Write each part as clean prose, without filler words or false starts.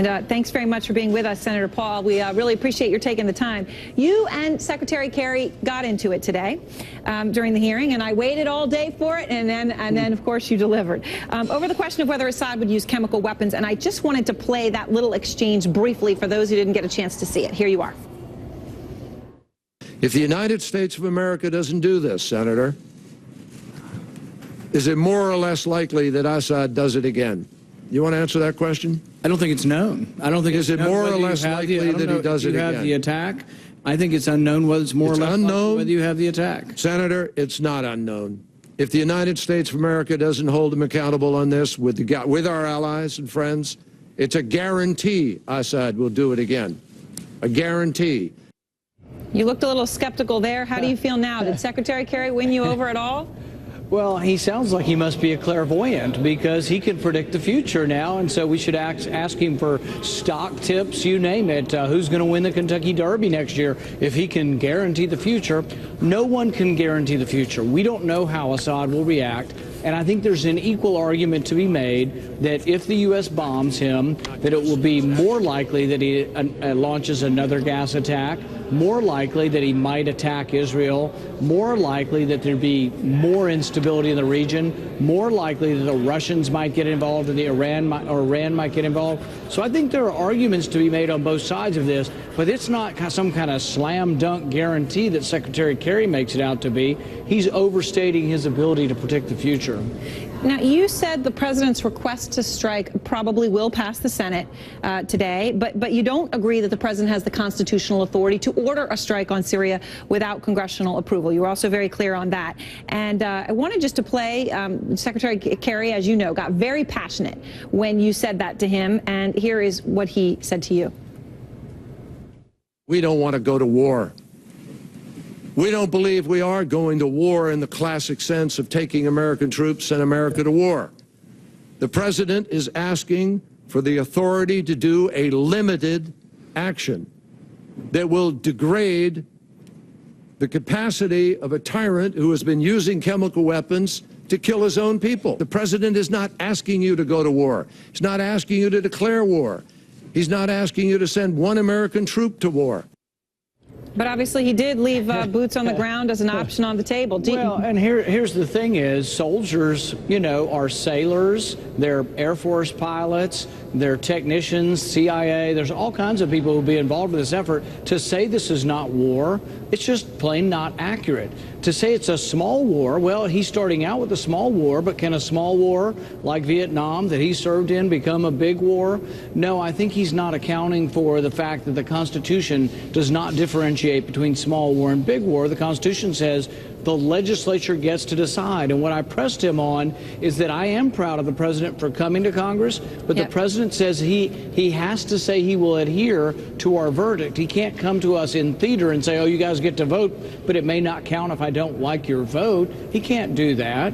And thanks very much for being with us, Senator Paul. We really appreciate your taking the time. You and Secretary Kerry got into it today during the hearing, and I waited all day for it, and then of course, you delivered. Over the question of whether Assad would use chemical weapons, and I just wanted to play that little exchange briefly for those who didn't get a chance to see it. Here you are. If the United States of America doesn't do this, Senator, is it more or less likely that Assad does it again? You want to answer that question? I don't think it's known. I don't think is it more or less likely that he does it again? You have the attack. I think it's unknown whether it's more or less likely whether you have the attack. Senator, it's not unknown. If the United States of America doesn't hold him accountable on this with our allies and friends, it's a guarantee Assad will do it again. A guarantee. You looked a little skeptical there. How do you feel now? Did Secretary Kerry win you over at all? Well, he sounds like he must be a clairvoyant because he can predict the future now, and so we should ask him for stock tips, you name it. Who's going to win the Kentucky Derby next year if he can guarantee the future? No one can guarantee the future. We don't know how Assad will react. And I think there's an equal argument to be made that if the U.S. bombs him, that it will be more likely that he launches another gas attack, more likely that he might attack Israel, more likely that there'd be more instability in the region, more likely that the Russians might get involved and Iran might get involved. So I think there are arguments to be made on both sides of this, but it's not some kind of slam dunk guarantee that Secretary Kerry makes it out to be. He's overstating his ability to predict the future. Now, you said the president's request to strike probably will pass the Senate today, but you don't agree that the president has the constitutional authority to order a strike on Syria without congressional approval. You were also very clear on that. And I wanted just to play, Secretary Kerry, as you know, got very passionate when you said that to him, and here is what he said to you. We don't want to go to war. We don't believe we are going to war in the classic sense of taking American troops and America to war. The president is asking for the authority to do a limited action that will degrade the capacity of a tyrant who has been using chemical weapons to kill his own people. The president is not asking you to go to war. He's not asking you to declare war. He's not asking you to send one American troop to war. But obviously he did leave boots on the ground as an option on the table. Well, and here's the thing is, soldiers, you know, are sailors, they're Air Force pilots, they're technicians, CIA, there's all kinds of people who will be involved in this effort. To say this is not war, it's just plain not accurate. To say it's a small war, well, he's starting out with a small war, but can a small war like Vietnam that he served in become a big war? No, I think he's not accounting for the fact that the Constitution does not differentiate between small war and big war. The Constitution says the legislature gets to decide. And what I pressed him on is that I am proud of the president for coming to Congress, but the president says he has to say he will adhere to our verdict. He can't come to us in theater and say, oh, you guys get to vote, but it may not count if I don't like your vote. He can't do that.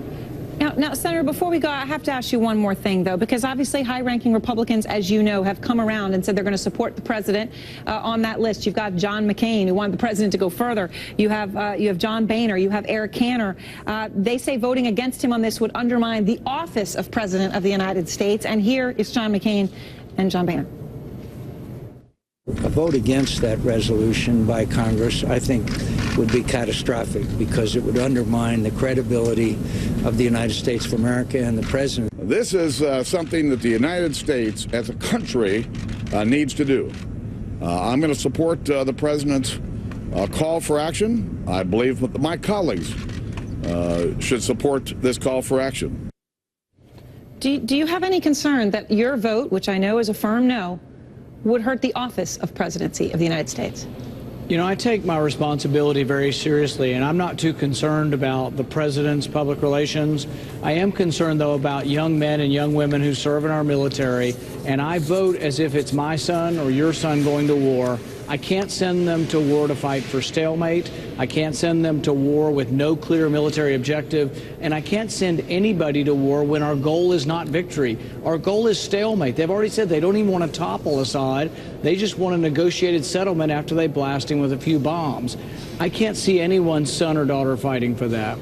Now, Senator, before we go, I have to ask you one more thing, though, because obviously high-ranking Republicans, as you know, have come around and said they're going to support the president on that list. You've got John McCain, who wanted the president to go further. You have John Boehner. You have Eric Cantor. They say voting against him on this would undermine the office of President of the United States. And here is John McCain and John Boehner. A vote against that resolution by Congress, I think, would be catastrophic because it would undermine the credibility of the United States of America and the president. This is something that the United States as a country needs to do. I'm going to support the president's call for action. I believe that my colleagues should support this call for action. Do you have any concern that your vote, which I know is a firm no, would hurt the office of presidency of the United States? You know, I take my responsibility very seriously, and I'm not too concerned about the president's public relations. I am concerned, though, about young men and young women who serve in our military, and I vote as if it's my son or your son going to war. I can't send them to war to fight for stalemate. I can't send them to war with no clear military objective. And I can't send anybody to war when our goal is not victory. Our goal is stalemate. They've already said they don't even want to topple Assad. They just want a negotiated settlement after they blast him with a few bombs. I can't see anyone's son or daughter fighting for that.